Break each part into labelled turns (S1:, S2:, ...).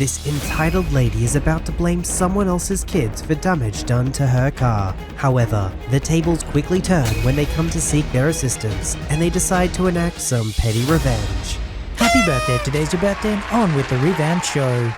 S1: This entitled lady is about to blame someone else's kids for damage done to her car. However, the tables quickly turn when they come to seek their assistance, and they decide to enact some petty revenge.
S2: Happy birthday, today's your birthday, and on with the revenge show.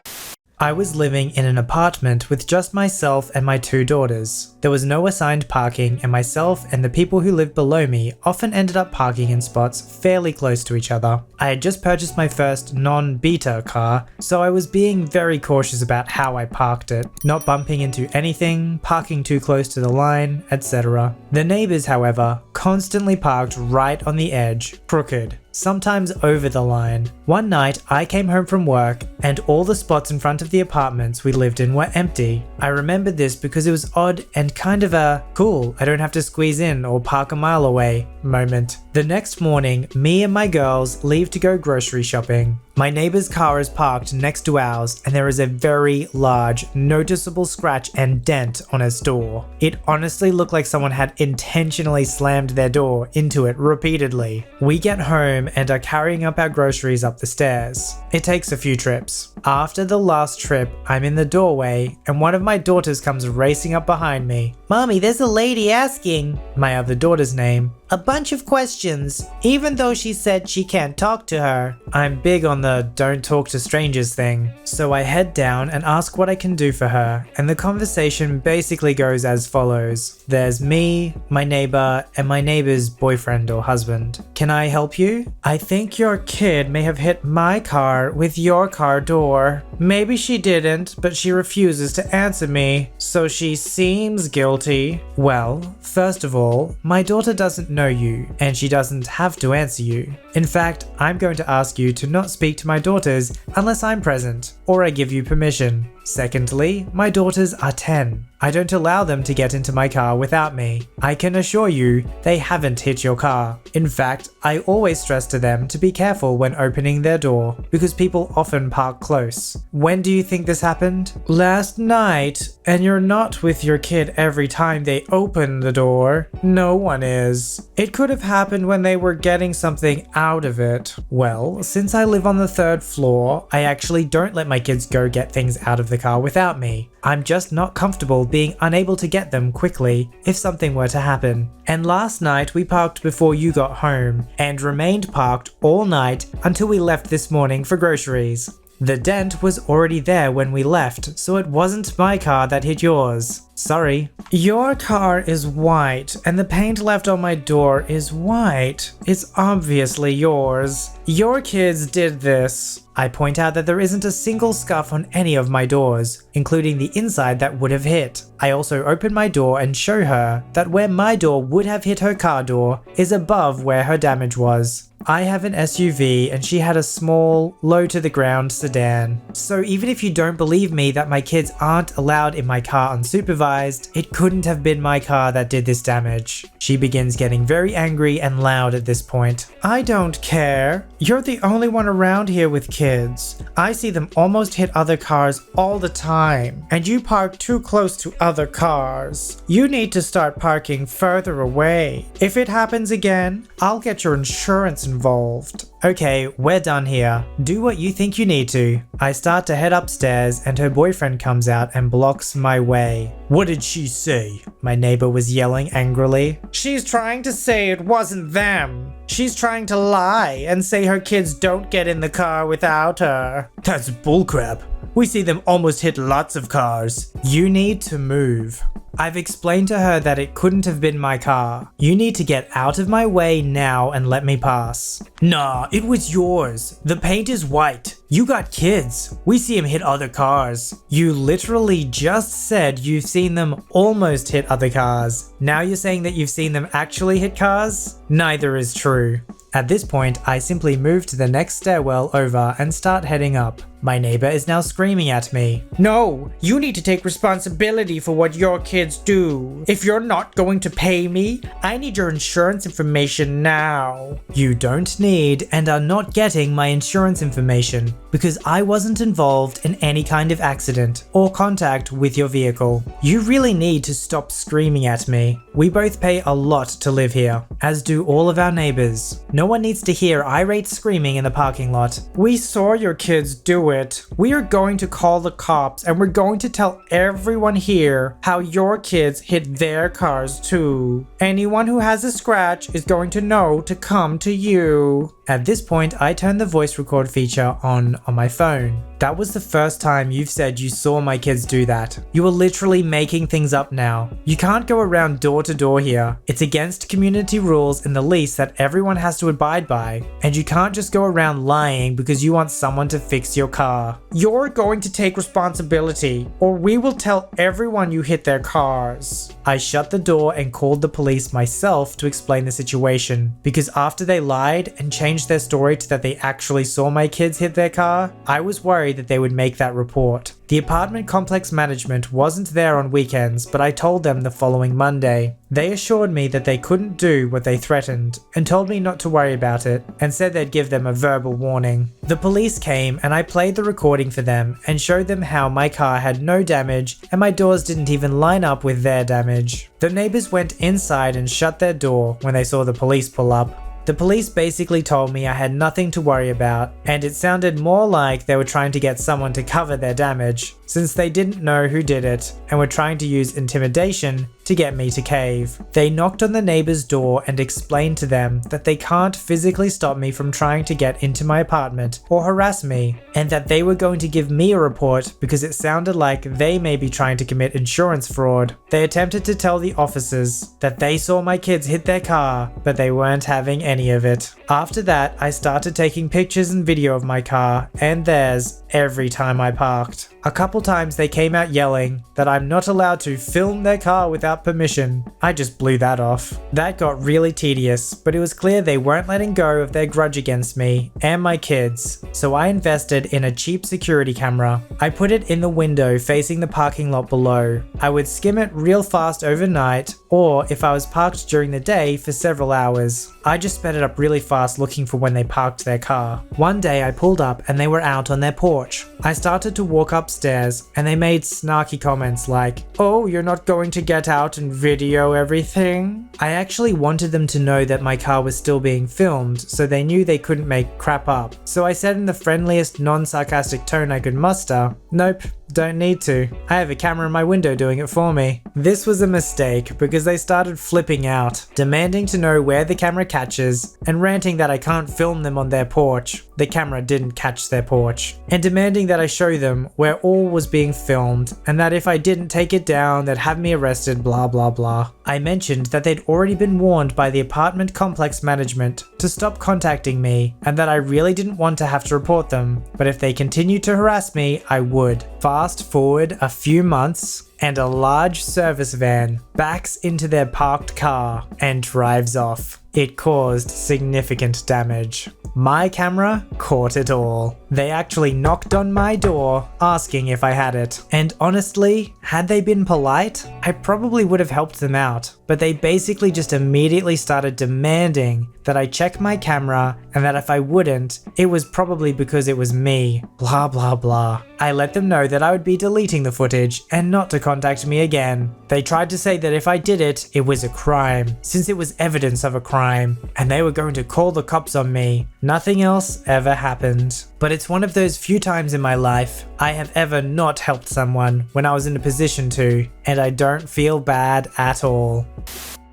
S2: I was living in an apartment with just myself and my 2 daughters. There was no assigned parking, and myself and the people who lived below me often ended up parking in spots fairly close to each other. I had just purchased my first non-beta car, so I was being very cautious about how I parked it, not bumping into anything, parking too close to the line, etc. The neighbors, however, constantly parked right on the edge, crooked, sometimes over the line. One night, I came home from work and all the spots in front of the apartments we lived in were empty. I remembered this because it was odd and kind of a cool, I don't have to squeeze in or park a mile away moment. The next morning, me and my girls leave to go grocery shopping. My neighbor's car is parked next to ours and there is a very large, noticeable scratch and dent on its door. It honestly looked like someone had intentionally slammed their door into it repeatedly. We get home and are carrying up our groceries up the stairs. It takes a few trips. After the last trip, I'm in the doorway and one of my daughters comes racing up behind me. "Mommy, there's a lady asking," my other daughter's name, "a bunch of questions, even though she said she can't talk to her." I'm big on the don't talk to strangers thing, so I head down and ask what I can do for her, and the conversation basically goes as follows. There's me, my neighbor, and my neighbor's boyfriend or husband. "Can I help you? I think your kid may have hit my car with your car door. Maybe she didn't, but she refuses to answer me, so she seems guilty." Well, first of all, my daughter doesn't know you, and she doesn't have to answer you. In fact, I'm going to ask you to not speak to my daughters unless I'm present, or I give you permission. Secondly, my daughters are 10. I don't allow them to get into my car without me. I can assure you, they haven't hit your car. In fact, I always stress to them to be careful when opening their door, because people often park close. When do you think this happened? Last night, and you're not with your kid every time they open the door. No one is. It could have happened when they were getting something out of it. Well, since I live on the 3rd floor, I actually don't let my kids go get things out of the car without me. I'm just not comfortable being unable to get them quickly if something were to happen. And last night we parked before you got home and remained parked all night until we left this morning for groceries. The dent was already there when we left, so it wasn't my car that hit yours. Sorry. Your car is white, and the paint left on my door is white. It's obviously yours. Your kids did this. I point out that there isn't a single scuff on any of my doors, including the inside that would have hit. I also open my door and show her that where my door would have hit her car door is above where her damage was. I have an SUV and she had a small, low-to-the-ground sedan. So even if you don't believe me that my kids aren't allowed in my car unsupervised, it couldn't have been my car that did this damage. She begins getting very angry and loud at this point. I don't care. You're the only one around here with kids. I see them almost hit other cars all the time, and you park too close to other cars. You need to start parking further away. If it happens again, I'll get your insurance involved. Okay, we're done here. Do what you think you need to. I start to head upstairs and her boyfriend comes out and blocks my way. What did she say? My neighbor was yelling angrily. She's trying to say it wasn't them. She's trying to lie and say her kids don't get in the car without her. That's bullcrap. We see them almost hit lots of cars. You need to move. I've explained to her that it couldn't have been my car. You need to get out of my way now and let me pass. Nah, it was yours. The paint is white. You got kids. We see them hit other cars. You literally just said you've seen them almost hit other cars. Now you're saying that you've seen them actually hit cars? Neither is true. At this point, I simply move to the next stairwell over and start heading up. My neighbor is now screaming at me. No, you need to take responsibility for what your kids do. If you're not going to pay me, I need your insurance information now. You don't need and are not getting my insurance information. because I wasn't involved in any kind of accident or contact with your vehicle. You really need to stop screaming at me. We both pay a lot to live here, as do all of our neighbors. No one needs to hear irate screaming in the parking lot. We saw your kids do it. We are going to call the cops and we're going to tell everyone here how your kids hit their cars too. Anyone who has a scratch is going to know to come to you. At this point, I turned the voice record feature on my phone. That was the first time you've said you saw my kids do that. You are literally making things up now. You can't go around door to door here. It's against community rules in the lease that everyone has to abide by. And you can't just go around lying because you want someone to fix your car. You're going to take responsibility, or we will tell everyone you hit their cars. I shut the door and called the police myself to explain the situation, because after they lied and changed their story to that they actually saw my kids hit their car, I was worried that they would make that report. The apartment complex management wasn't there on weekends, but I told them the following Monday. They assured me that they couldn't do what they threatened and told me not to worry about it and said they'd give them a verbal warning. The police came and I played the recording for them and showed them how my car had no damage and my doors didn't even line up with their damage. The neighbors went inside and shut their door when they saw the police pull up. The police basically told me I had nothing to worry about, and it sounded more like they were trying to get someone to cover their damage, since they didn't know who did it and were trying to use intimidation to get me to cave. They knocked on the neighbor's door and explained to them that they can't physically stop me from trying to get into my apartment or harass me, and that they were going to give me a report because it sounded like they may be trying to commit insurance fraud. They attempted to tell the officers that they saw my kids hit their car, but they weren't having any of it. After that, I started taking pictures and video of my car and theirs every time I parked. A couple times they came out yelling that I'm not allowed to film their car without permission. I just blew that off. That got really tedious, but it was clear they weren't letting go of their grudge against me and my kids, so I invested in a cheap security camera. I put it in the window facing the parking lot below. I would skim it real fast overnight, or if I was parked during the day for several hours. I just sped it up really fast looking for when they parked their car. One day I pulled up and they were out on their porch. I started to walk upstairs and they made snarky comments like, "Oh, you're not going to get out and video everything?" I actually wanted them to know that my car was still being filmed, so they knew they couldn't make crap up. So I said in the friendliest, non-sarcastic tone I could muster, "Nope, don't need to. I have a camera in my window doing it for me." This was a mistake because they started flipping out, demanding to know where the camera catches and ranting that I can't film them on their porch. The camera didn't catch their porch. And demanding that I show them where all was being filmed and that if I didn't take it down, they'd have me arrested, blah blah blah. I mentioned that they'd already been warned by the apartment complex management to stop contacting me and that I really didn't want to have to report them, but if they continued to harass me, I would. Fast forward a few months and a large service van backs into their parked car and drives off. It caused significant damage. My camera caught it all. They actually knocked on my door asking if I had it. And honestly, had they been polite, I probably would have helped them out. But they basically just immediately started demanding that I check my camera and that if I wouldn't, it was probably because it was me. Blah blah blah. I let them know that I would be deleting the footage and not to contact me again. They tried to say that if I did it, it was a crime, since it was evidence of a crime, and they were going to call the cops on me. Nothing else ever happened. But it's one of those few times in my life I have ever not helped someone when I was in a position to, and I don't feel bad at all.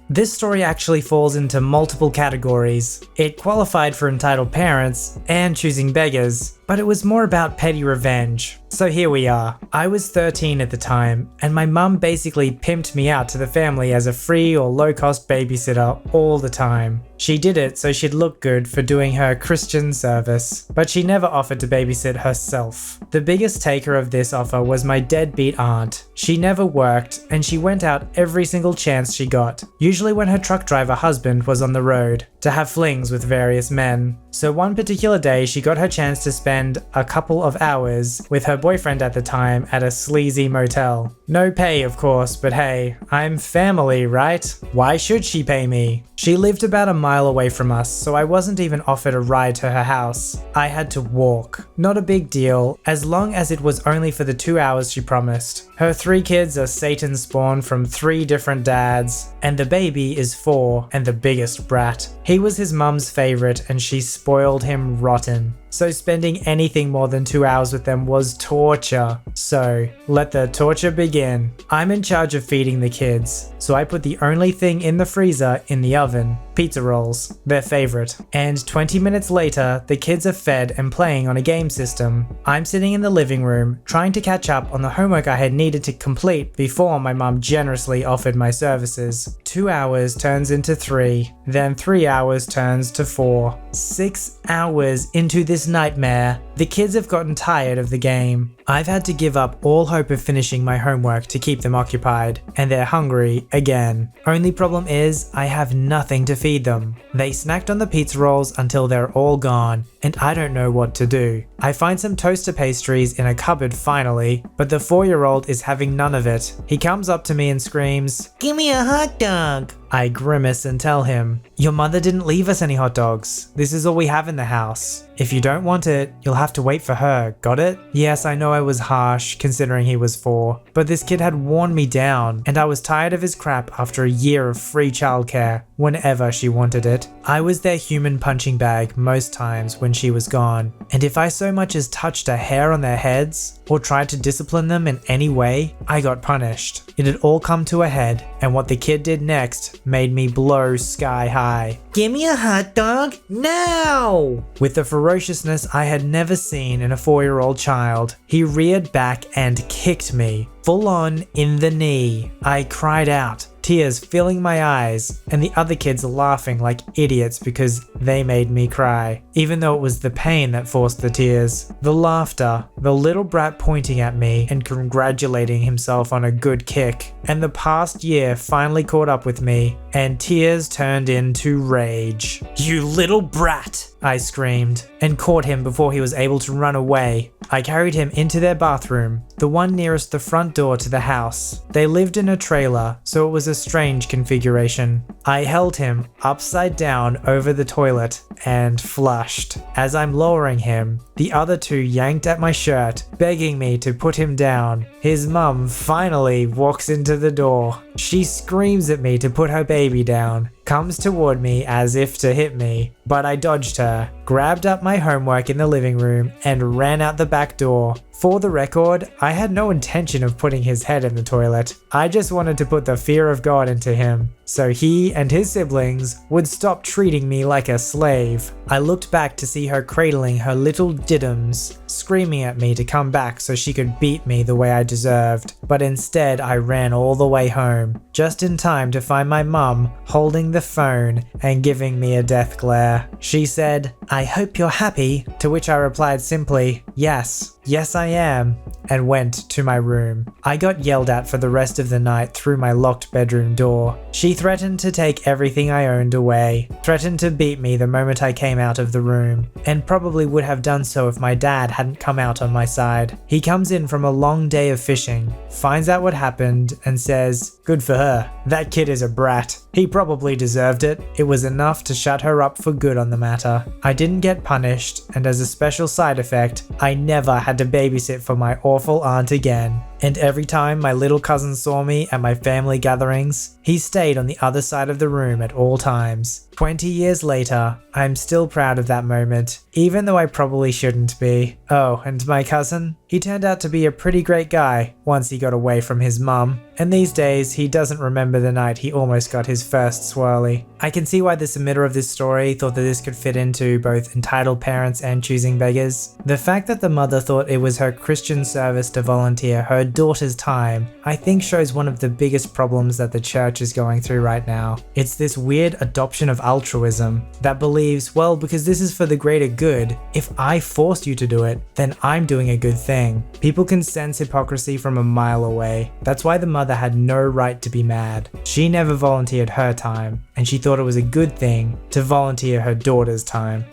S2: This story actually falls into multiple categories. It qualified for entitled parents and choosing beggars, but it was more about petty revenge. So here we are. I was 13 at the time, and my mum basically pimped me out to the family as a free or low-cost babysitter all the time. She did it so she'd look good for doing her Christian service, but she never offered to babysit herself. The biggest taker of this offer was my deadbeat aunt. She never worked, and she went out every single chance she got, usually when her truck driver husband was on the road. to have flings with various men. So one particular day, she got her chance to spend a couple of hours with her boyfriend at the time at a sleazy motel. No pay, of course, but hey, I'm family, right? Why should she pay me? She lived about a mile away from us, so I wasn't even offered a ride to her house. I had to walk. Not a big deal, as long as it was only for the 2 hours she promised. Her 3 kids are Satan spawn from 3 different dads, and the baby is 4 and the biggest brat. He was his mum's favorite and she spoiled him rotten. So spending anything more than 2 hours with them was torture. So let the torture begin. I'm in charge of feeding the kids, so I put the only thing in the freezer in the oven, pizza rolls, their favorite. And 20 minutes later, the kids are fed and playing on a game system. I'm sitting in the living room, trying to catch up on the homework I had needed to complete before my mum generously offered my services. 2 hours turns into 3, then 3 hours turns to 4. 6 hours into this nightmare, the kids have gotten tired of the game. I've had to give up all hope of finishing my homework to keep them occupied, and they're hungry again. Only problem is, I have nothing to feed them. They snacked on the pizza rolls until they're all gone, and I don't know what to do. I find some toaster pastries in a cupboard finally, but the 4-year-old is having none of it. He comes up to me and screams, "Give me a hot dog!" I grimace and tell him, "Your mother didn't leave us any hot dogs. This is all we have in the house. If you don't want it, you'll have to wait for her, got it?" Yes, I know I was harsh considering he was 4, but this kid had worn me down and I was tired of his crap after a year of free childcare whenever she wanted it. I was their human punching bag most times when she was gone, and if I so much as touched a hair on their heads or tried to discipline them in any way, I got punished. It had all come to a head, and what the kid did next made me blow sky high. "Give me a hot dog now!" With the ferociousness I had never seen in a 4-year-old child, he reared back and kicked me, full on in the knee. I cried out, tears filling my eyes, and the other kids laughing like idiots because they made me cry, even though it was the pain that forced the tears. The laughter, the little brat pointing at me and congratulating himself on a good kick, and the past year finally caught up with me, and tears turned into rage. "You little brat!" I screamed, and caught him before he was able to run away. I carried him into their bathroom, the one nearest the front door to the house. They lived in a trailer, so it was a strange configuration. I held him upside down over the toilet and flushed. As I'm lowering him, the other 2 yanked at my shirt, begging me to put him down. His mum finally walks into the door. She screams at me to put her baby down, comes toward me as if to hit me, but I dodged her, grabbed up my homework in the living room, and ran out the back door. For the record, I had no intention of putting his head in the toilet. I just wanted to put the fear of God into him, so he and his siblings would stop treating me like a slave. I looked back to see her cradling her little diddums, screaming at me to come back so she could beat me the way I deserved, but instead I ran all the way home, just in time to find my mum holding the phone and giving me a death glare. She said, "I hope you're happy," to which I replied simply, "Yes, yes I am," and went to my room. I got yelled at for the rest of the night through my locked bedroom door. She threatened to take everything I owned away, threatened to beat me the moment I came out of the room, and probably would have done so if my dad hadn't come out on my side. He comes in from a long day of fishing, finds out what happened, and says, "Good for her. That kid is a brat. He probably deserved it." It was enough to shut her up for good on the matter. I didn't get punished, and as a special side effect, I never had to babysit for my awful aunt again. And every time my little cousin saw me at my family gatherings, he stayed on the other side of the room at all times. 20 years later, I'm still proud of that moment, even though I probably shouldn't be. Oh, and my cousin? He turned out to be a pretty great guy once he got away from his mum, and these days he doesn't remember the night he almost got his first swirly. I can see why the submitter of this story thought that this could fit into both entitled parents and choosing beggars. The fact that the mother thought it was her Christian service to volunteer her daughter's time, I think shows one of the biggest problems that the church is going through right now. It's this weird adoption of altruism that believes, well, because this is for the greater good, if I forced you to do it, then I'm doing a good thing. People can sense hypocrisy from a mile away. That's why the mother had no right to be mad. She never volunteered her time, and she thought it was a good thing to volunteer her daughter's time.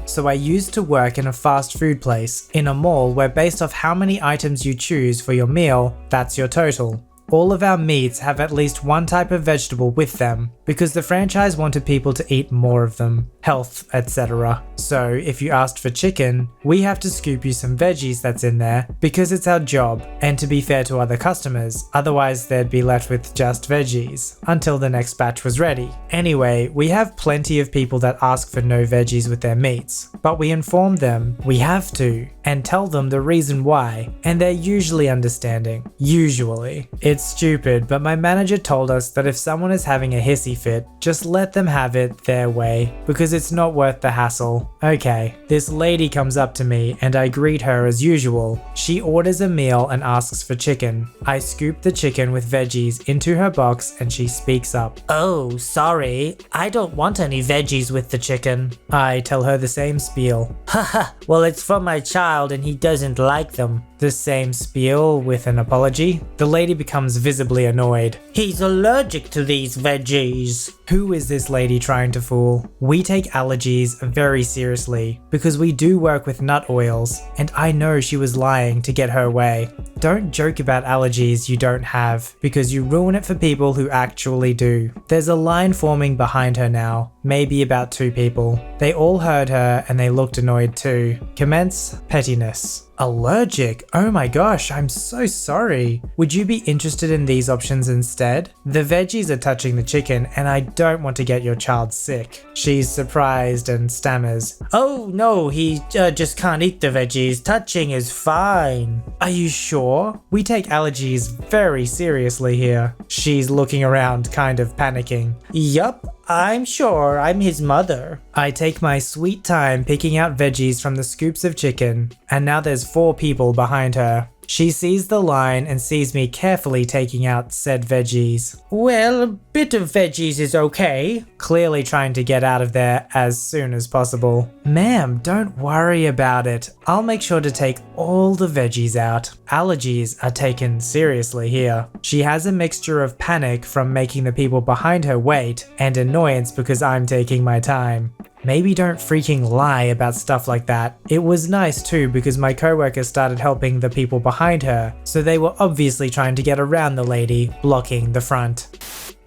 S2: So I used to work in a fast food place in a mall where based off how many items you choose for your meal, that's your total. All of our meats have at least one type of vegetable with them because the franchise wanted people to eat more of them, health, etc. So if you asked for chicken, we have to scoop you some veggies that's in there because it's our job, and to be fair to other customers, otherwise they'd be left with just veggies until the next batch was ready. Anyway, we have plenty of people that ask for no veggies with their meats, but we inform them we have to and tell them the reason why, and they're usually understanding. Usually. It's stupid, but my manager told us that if someone is having a hissy fit, just let them have it their way, because it's not worth the hassle. Okay, this lady comes up to me and I greet her as usual. She orders a meal and asks for chicken. I scoop the chicken with veggies into her box and she speaks up.
S3: Oh, sorry, I don't want any veggies with the chicken.
S2: I tell her the same spiel.
S3: Haha, well, it's for my child and he doesn't like them.
S2: The same spiel with an apology. The lady becomes visibly annoyed.
S3: He's allergic to these veggies.
S2: Who is this lady trying to fool? We take allergies very seriously because we do work with nut oils, and I know she was lying to get her way. Don't joke about allergies you don't have because you ruin it for people who actually do. There's a line forming behind her now, maybe about 2 people. They all heard her and they looked annoyed too. Commence pettiness. Allergic? Oh my gosh, I'm so sorry. Would you be interested in these options instead? The veggies are touching the chicken and I don't want to get your child sick. She's surprised and stammers.
S3: Oh no, he just can't eat the veggies. Touching is fine.
S2: Are you sure? We take allergies very seriously here. She's looking around, kind of panicking.
S3: Yup. I'm sure, I'm his mother.
S2: I take my sweet time picking out veggies from the scoops of chicken, and now there's 4 people behind her. She sees the line and sees me carefully taking out said veggies.
S3: Well, a bit of veggies is okay.
S2: Clearly trying to get out of there as soon as possible. Ma'am, don't worry about it. I'll make sure to take all the veggies out. Allergies are taken seriously here. She has a mixture of panic from making the people behind her wait and annoyance because I'm taking my time. Maybe don't freaking lie about stuff like that. It was nice too because my coworker started helping the people behind her, so they were obviously trying to get around the lady, blocking the front.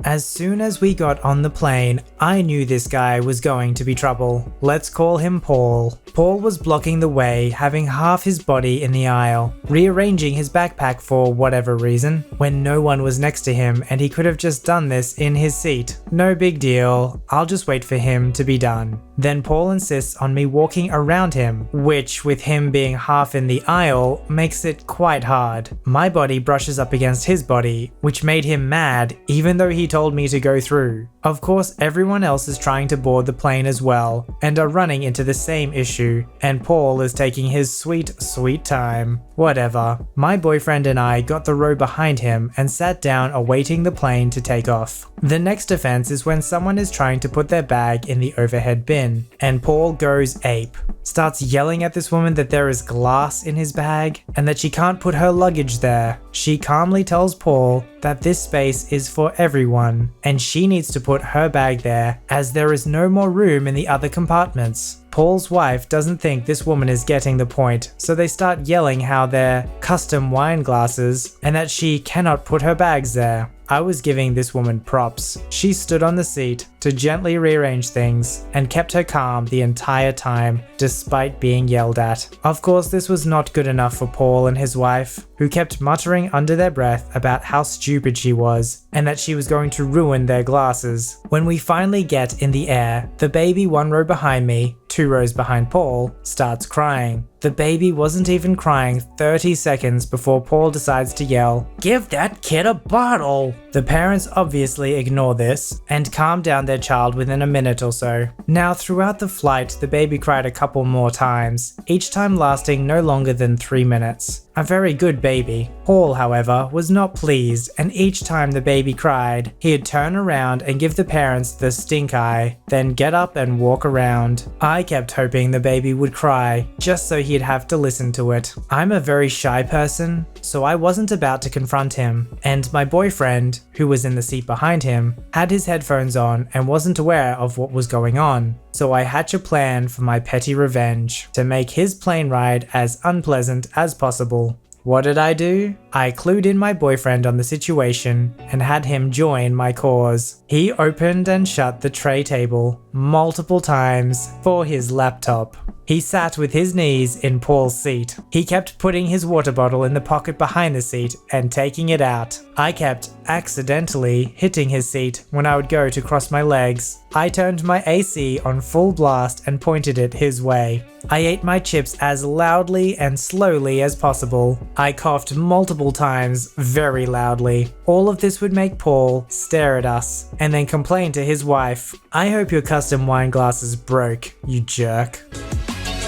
S2: As soon as we got on the plane, I knew this guy was going to be trouble. Let's call him Paul. Paul was blocking the way, having half his body in the aisle, rearranging his backpack for whatever reason, when no one was next to him and he could have just done this in his seat. No big deal, I'll just wait for him to be done. Then Paul insists on me walking around him, which with him being half in the aisle makes it quite hard. My body brushes up against his body, which made him mad even though he told me to go through. Of course, everyone else is trying to board the plane as well and are running into the same issue, and Paul is taking his sweet time. Whatever. My boyfriend and I got the row behind him and sat down awaiting the plane to take off. The next offense is when someone is trying to put their bag in the overhead bin, and Paul goes ape. Starts yelling at this woman that there is glass in his bag and that she can't put her luggage there. She calmly tells Paul that this space is for everyone and she needs to put her bag there as there is no more room in the other compartments. Paul's wife doesn't think this woman is getting the point, so they start yelling how they're custom wine glasses and that she cannot put her bags there. I was giving this woman props. She stood on the seat to gently rearrange things and kept her calm the entire time despite being yelled at. Of course, this was not good enough for Paul and his wife, who kept muttering under their breath about how stupid she was and that she was going to ruin their glasses. When we finally get in the air, the baby 1 row behind me, 2 rows behind Paul, starts crying. The baby wasn't even crying 30 seconds before Paul decides to yell, "Give that kid a bottle!" The parents obviously ignore this and calm down their child within a minute or so. Now, throughout the flight, the baby cried a couple more times, each time lasting no longer than 3 minutes. a very good baby. Paul, however, was not pleased, and each time the baby cried, he'd turn around and give the parents the stink eye, then get up and walk around. I kept hoping the baby would cry, just so he'd have to listen to it. I'm a very shy person, so I wasn't about to confront him, and my boyfriend, who was in the seat behind him, had his headphones on and wasn't aware of what was going on. So I hatch a plan for my petty revenge to make his plane ride as unpleasant as possible. What did I do? I clued in my boyfriend on the situation and had him join my cause. He opened and shut the tray table multiple times for his laptop. He sat with his knees in Paul's seat. He kept putting his water bottle in the pocket behind the seat and taking it out. I kept accidentally hitting his seat when I would go to cross my legs. I turned my AC on full blast and pointed it his way. I ate my chips as loudly and slowly as possible. I coughed multiple times very loudly. All of this would make Paul stare at us and then complain to his wife, "I hope your custom wine glasses broke, you jerk."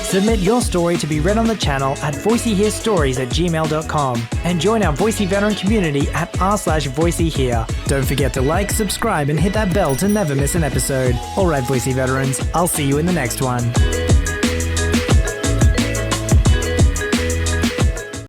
S3: Submit your story to be read on the channel at VoiceyHereStories@gmail.com and join our Voicey veteran community at r/VoiceyHere. Don't forget to like, subscribe, and hit that bell to never miss an episode. Alright, Voicey veterans, I'll see you in the next one.